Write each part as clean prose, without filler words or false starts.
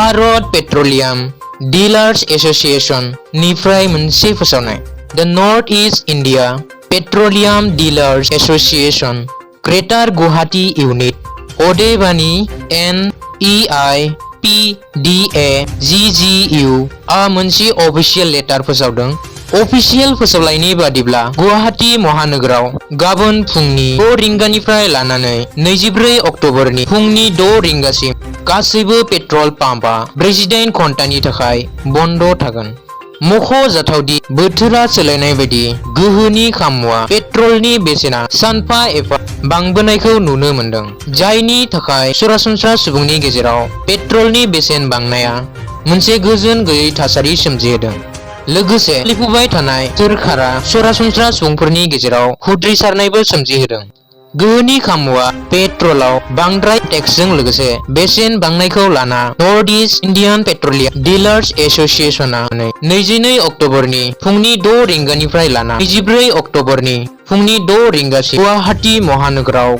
Bharat petroleum dealers association निफ्राय मोनसे फोसावनाय the North East India petroleum dealers association greater Guwahati unit अदेबानि NEIPDAGGU आ मोनसे अफिसियेल लेटार फोसावदों। अफिसियेल फोसावलायनि बादिब्ला गुवाहाटी महानोगोराव गाबोन फुंनि 6 रिंगानिफ्राय लानानै 24 अक्ट'बरनि फुंनि 6 रिंगासिम गासैबो पेट्रल पाम्पआ 48 घन्टानि थाखाय बन्द थागोन। मख'जाथावदि बोथोरा सोलायनाय बायदि गोहोनि खामुवा पेट्रलनि बेसेना सानफा एफा बांबोनायखौ नुनो मोनदों, जायनि थाखाय सरासनस्रा सुबुंनि गेजेराव पेट्रलनि बेसेन बांनाया मोनसे गोजोन गैयै थासारि सोमजिहोदों। लोगोसे सोलिफुबाय थानाय सोरखारा सरासनस्रा सुबुंफोरनि गेजेराव खुद्रिसारनायबो सोमजिहोदों। गोहोनि खामुवा पेट्रलाव बांद्राय टेक्सजों लोगोसे बेसेन बांनायखौ लाना नर्थ ईस्ट इन्डियान पेट्रोलियम डीलार्स एसोसिएशनआ 22 अक्ट'बरनि फुंनि 6 रिंगानिफ्राय लाना 24 अक्ट'बरनि फुंनि 6 रिंगासिम गुवाहाटी महानोगोराव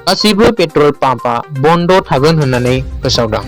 गासैबो पेट्रल पाम्पआ बन्द थागोन होननानै फोसावदों।